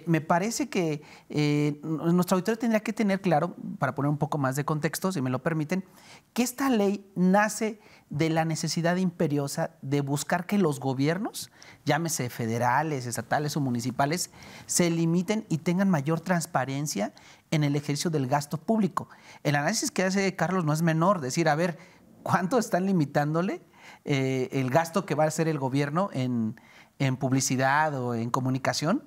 Me parece que nuestro auditorio tendría que tener claro, para poner un poco más de contexto, si me lo permiten, que esta ley nace de la necesidad imperiosa de buscar que los gobiernos, llámese federales, estatales o municipales, se limiten y tengan mayor transparencia en el ejercicio del gasto público. El análisis que hace Carlos no es menor, decir, a ver, ¿cuánto están limitándole el gasto que va a hacer el gobierno en publicidad o en comunicación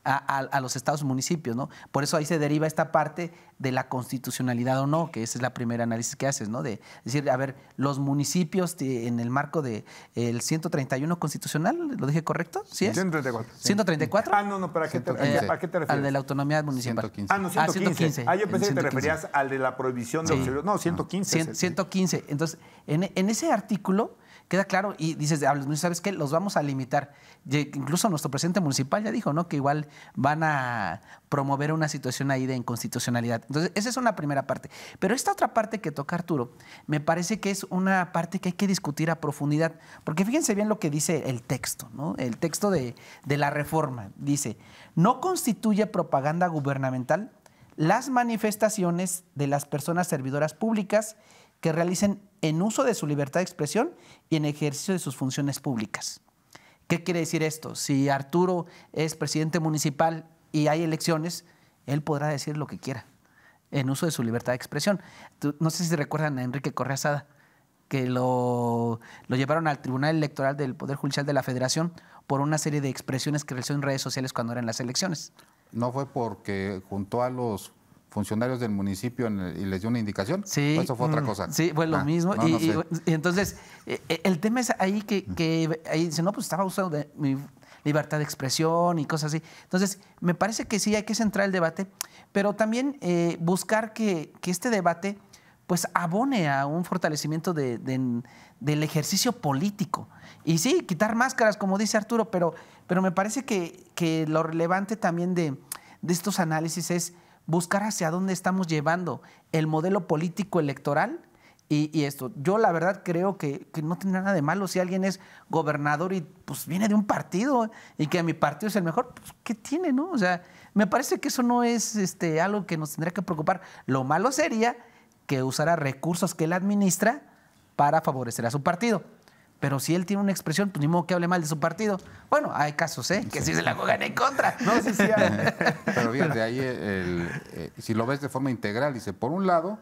a los estados y municipios, ¿no? Por eso ahí se deriva esta parte de la constitucionalidad o no, que ese es la primera análisis que haces, ¿no? De decir, a ver, los municipios en el marco del 131 constitucional, ¿lo dije correcto? ¿Sí es?
134.
¿134?
Ah, no, ¿pero a qué te refieres?
Al de la autonomía municipal.
115.
Ah, no, 115. Ah, yo pensé que te referías al de la prohibición de los... No, 115.
115. Entonces, en ese artículo queda claro y dices, ¿sabes qué? Los vamos a limitar. Incluso nuestro presidente municipal ya dijo, ¿no? Que igual van a promover una situación ahí de inconstitucionalidad. Entonces, esa es una primera parte. Pero esta otra parte que toca Arturo, me parece que es una parte que hay que discutir a profundidad. Porque fíjense bien lo que dice el texto, ¿no? El texto de la reforma. Dice, no constituye propaganda gubernamental las manifestaciones de las personas servidoras públicas que realicen en uso de su libertad de expresión y en ejercicio de sus funciones públicas. ¿Qué quiere decir esto? Si Arturo es presidente municipal y hay elecciones, él podrá decir lo que quiera en uso de su libertad de expresión. No sé si recuerdan a Enrique Correa Sada, que lo llevaron al Tribunal Electoral del Poder Judicial de la Federación por una serie de expresiones que realizó en redes sociales cuando eran las elecciones.
¿No fue porque juntó a los funcionarios del municipio y les dio una indicación?
Sí.
¿O eso fue otra cosa?
Sí, fue lo mismo.
No, no sé.
Y entonces, el tema es ahí que ahí dice, no, pues estaba usando de mi libertad de expresión y cosas así. Entonces, me parece que sí hay que centrar el debate, pero también buscar que este debate pues abone a un fortalecimiento del ejercicio político. Y sí, quitar máscaras, como dice Arturo, pero me parece que lo relevante también de estos análisis es buscar hacia dónde estamos llevando el modelo político electoral y esto. Yo la verdad creo que no tendrá nada de malo si alguien es gobernador y pues viene de un partido y que mi partido es el mejor, pues ¿qué tiene, no? O sea, me parece que eso no es algo que nos tendría que preocupar. Lo malo sería que usara recursos que él administra para favorecer a su partido. Pero si él tiene una expresión, pues ni modo que hable mal de su partido. Bueno, hay casos, que sí se la juegan en contra.
No, sí, sí.
Pero fíjate, ahí si lo ves de forma integral, dice, por un lado,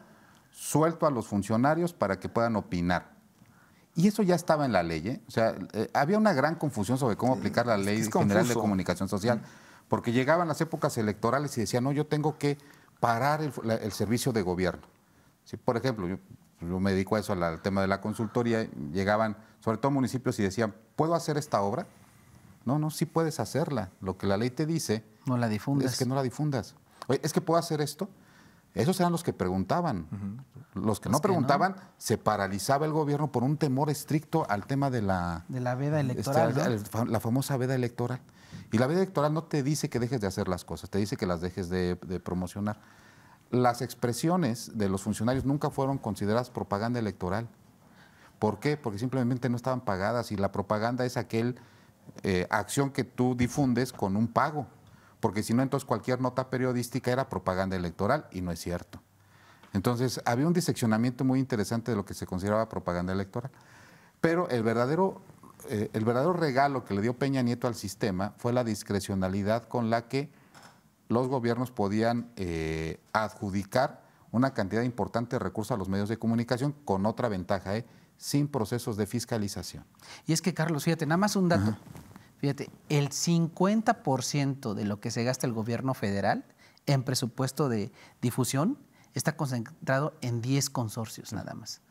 suelto a los funcionarios para que puedan opinar. Y eso ya estaba en la ley, O sea, había una gran confusión sobre cómo aplicar la Ley General de Comunicación Social, porque llegaban las épocas electorales y decían, no, yo tengo que parar el servicio de gobierno. Sí, por ejemplo, yo me dedico a eso, al tema de la consultoría, llegaban sobre todo municipios y decían, ¿puedo hacer esta obra? No, sí puedes hacerla. Lo que la ley te dice
no la difundas.
Es que no la difundas. Oye, ¿es que puedo hacer esto? Esos eran los que preguntaban. Los que no preguntaban, se paralizaba el gobierno por un temor estricto al tema de la
veda electoral.
La famosa veda electoral. Y la veda electoral no te dice que dejes de hacer las cosas, te dice que las dejes de promocionar. Las expresiones de los funcionarios nunca fueron consideradas propaganda electoral. ¿Por qué? Porque simplemente no estaban pagadas y la propaganda es aquel acción que tú difundes con un pago. Porque si no, entonces cualquier nota periodística era propaganda electoral y no es cierto. Entonces, había un diseccionamiento muy interesante de lo que se consideraba propaganda electoral. Pero el verdadero regalo que le dio Peña Nieto al sistema fue la discrecionalidad con la que los gobiernos podían adjudicar una cantidad importante de recursos a los medios de comunicación con otra ventaja, sin procesos de fiscalización.
Y es que, Carlos, fíjate, nada más un dato. Ajá. Fíjate, el 50% de lo que se gasta el gobierno federal en presupuesto de difusión está concentrado en 10 consorcios nada más.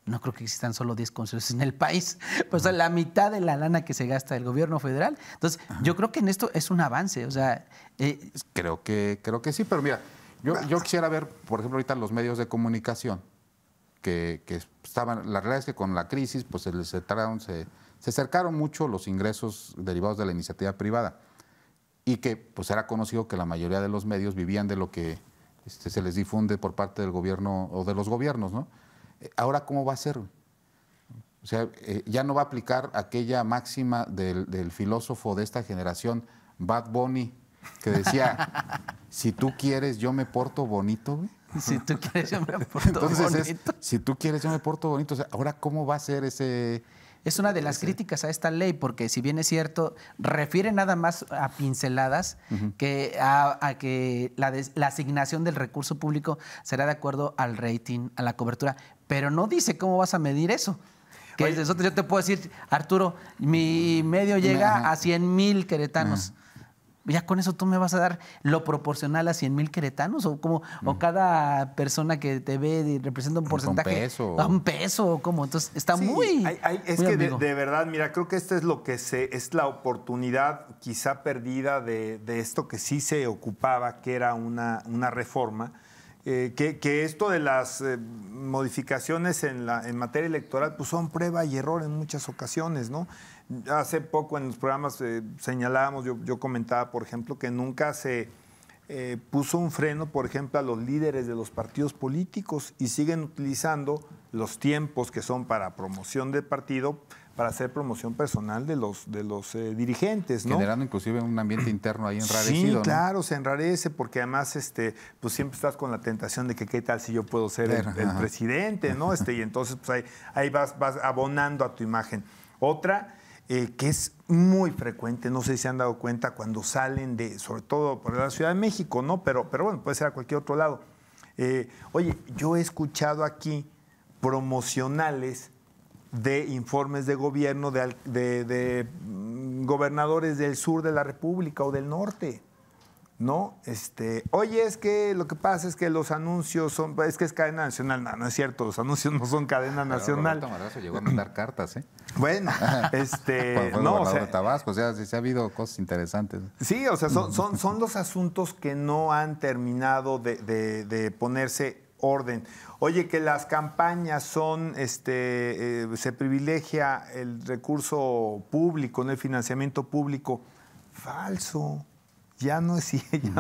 No creo que existan solo 10 consorcios en el país, pues la mitad de la lana que se gasta el gobierno federal. Entonces, yo creo que en esto es un avance, o sea...
Creo que sí, pero mira, Yo quisiera ver, por ejemplo, ahorita los medios de comunicación que estaban, la realidad es que con la crisis pues se acercaron mucho los ingresos derivados de la iniciativa privada y que pues era conocido que la mayoría de los medios vivían de lo que se les difunde por parte del gobierno o de los gobiernos, ¿no? Ahora, ¿cómo va a ser? O sea, ya no va a aplicar aquella máxima del filósofo de esta generación, Bad Bunny, que decía, si tú quieres, yo me porto bonito, güey.
Si tú quieres, yo me porto bonito.
Si tú quieres, yo me porto bonito. O sea, ahora, ¿cómo va a ser ese...?
Es una de las críticas a esta ley, porque si bien es cierto, refiere nada más a pinceladas, que a que la asignación del recurso público será de acuerdo al rating, a la cobertura, pero no dice cómo vas a medir eso. Que es eso, yo te puedo decir, Arturo, mi medio llega a 100,000 queretanos. ¿Ya con eso tú me vas a dar lo proporcional a 100,000 queretanos? ¿O cómo? ¿O cada persona que te ve representa un porcentaje?
¿Un
peso? ¿O cómo? Entonces está muy...
Es
muy
que
ambiguo.
de verdad, mira, creo que esta es lo que es la oportunidad quizá perdida de esto que sí se ocupaba, que era una reforma. Que esto de las modificaciones en materia electoral pues son prueba y error en muchas ocasiones, ¿no? Hace poco en los programas señalábamos, yo comentaba, por ejemplo, que nunca se puso un freno, por ejemplo, a los líderes de los partidos políticos y siguen utilizando los tiempos que son para promoción de partido para hacer promoción personal de los dirigentes, ¿no?
Generando inclusive un ambiente interno ahí enrarecido.
Sí, claro, ¿no? Se enrarece porque además pues siempre estás con la tentación de que qué tal si yo puedo ser el presidente, ¿no? Y entonces pues ahí vas abonando a tu imagen. Otra que es muy frecuente, no sé si se han dado cuenta cuando salen sobre todo por la Ciudad de México, ¿no? Pero bueno, puede ser a cualquier otro lado. Oye, yo he escuchado aquí promocionales de informes de gobierno de gobernadores del sur de la República o del norte, ¿no? Oye, es que lo que pasa es que los anuncios es que es cadena nacional. No, no es cierto, los anuncios no son cadena nacional.
Roberto Madrazo llegó a mandar cartas, ¿eh?
Bueno,
no, o sea, de Tabasco, o sea, sí ha habido cosas interesantes.
Sí, o sea, son los asuntos que no han terminado de ponerse orden. Oye, que las campañas son, se privilegia el recurso público, ¿no? El financiamiento público. Falso. Ya no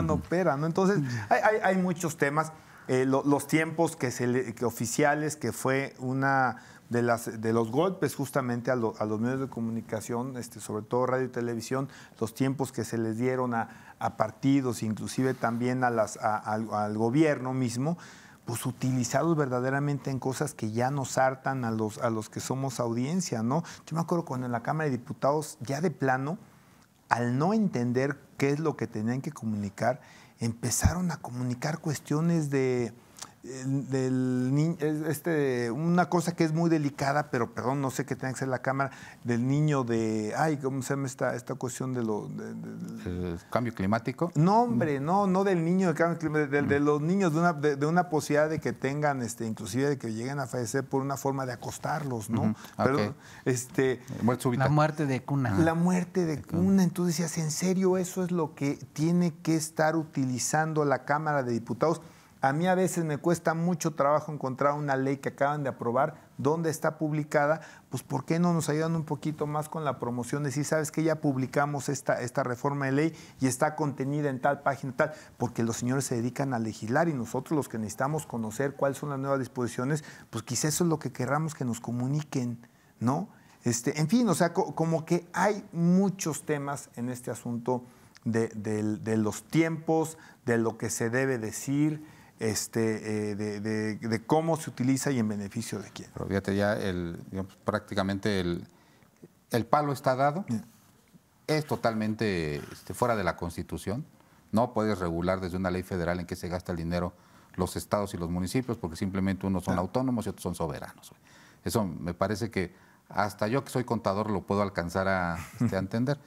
opera, ¿no? Entonces, hay muchos temas. Los tiempos que oficiales, que fue una de los golpes justamente a los medios de comunicación, sobre todo radio y televisión, los tiempos que se les dieron a partidos, inclusive también al gobierno mismo, pues utilizados verdaderamente en cosas que ya nos hartan a los que somos audiencia, ¿no? Yo me acuerdo cuando en la Cámara de Diputados, ya de plano, al no entender qué es lo que tenían que comunicar, empezaron a comunicar cuestiones una cosa que es muy delicada, pero perdón, no sé qué tiene que ser la Cámara, del niño ¿cómo se llama esta cuestión
¿El cambio climático?
No, hombre, no del niño del cambio climático, de los niños, de una posibilidad de que tengan, inclusive de que lleguen a fallecer por una forma de acostarlos, ¿no? Pero,
muerte súbita.
La muerte de cuna.
La muerte de cuna. Entonces decías, ¿en serio eso es lo que tiene que estar utilizando la Cámara de Diputados? A mí a veces me cuesta mucho trabajo encontrar una ley que acaban de aprobar, dónde está publicada, pues ¿por qué no nos ayudan un poquito más con la promoción? Decir, ¿sabes qué? Ya publicamos esta reforma de ley y está contenida en tal página, tal, porque los señores se dedican a legislar y nosotros los que necesitamos conocer cuáles son las nuevas disposiciones, pues quizá eso es lo que querramos que nos comuniquen, ¿no? En fin, o sea, como que hay muchos temas en este asunto de los tiempos, de lo que se debe decir, de cómo se utiliza y en beneficio de quién.
Pero fíjate, ya prácticamente el palo está dado. Es totalmente fuera de la Constitución. No puedes regular desde una ley federal en qué se gasta el dinero los estados y los municipios, porque simplemente unos son autónomos y otros son soberanos. Eso me parece que hasta yo, que soy contador, lo puedo alcanzar a entender.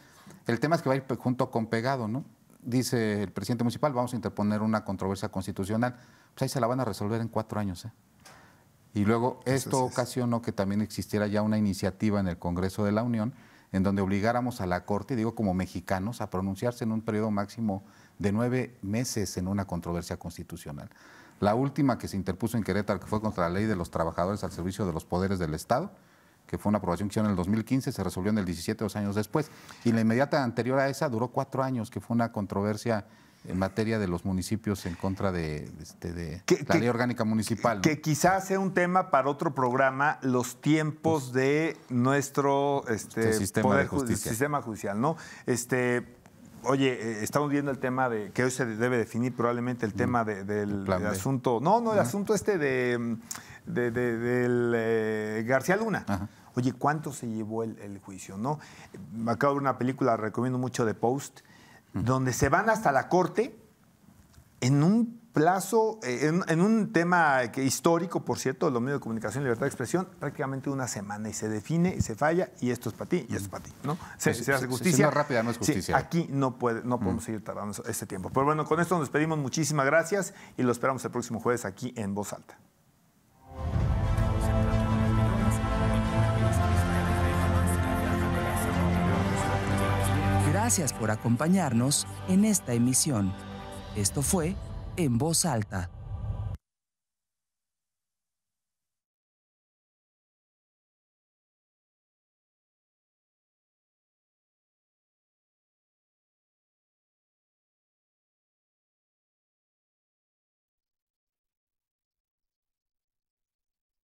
El tema es que va a ir junto con pegado, ¿no? Dice el presidente municipal, vamos a interponer una controversia constitucional. Pues ahí se la van a resolver en 4 años, ¿eh? Y luego esto ocasionó que también existiera ya una iniciativa en el Congreso de la Unión en donde obligáramos a la Corte, digo como mexicanos, a pronunciarse en un periodo máximo de 9 meses en una controversia constitucional. La última que se interpuso en Querétaro, que fue contra la ley de los trabajadores al servicio de los poderes del Estado, que fue una aprobación que hicieron en el 2015, se resolvió en el 17, 2 años después. Y la inmediata anterior a esa duró 4 años, que fue una controversia en materia de los municipios en contra de la ley orgánica municipal, ¿no?
Que quizás sea un tema para otro programa, los tiempos de nuestro sistema judicial, ¿no? Oye, estamos viendo el tema de que hoy se debe definir probablemente el tema del asunto. El asunto del García Luna. Ajá. Oye, ¿cuánto se llevó el juicio, no? Me acabo de ver una película, recomiendo mucho, de Post, donde se van hasta la corte en un plazo, en un tema histórico, por cierto, de los medios de comunicación y libertad de expresión, prácticamente una semana, y se define, y se falla, y esto es para ti, y esto es para ti, ¿no? Se hace justicia.
Si no es rápida, no es justicia.
Sí, aquí no podemos seguir tardando este tiempo. Pero bueno, con esto nos despedimos. Muchísimas gracias y lo esperamos el próximo jueves aquí en Voz Alta.
Gracias por acompañarnos en esta emisión. Esto fue En Voz Alta,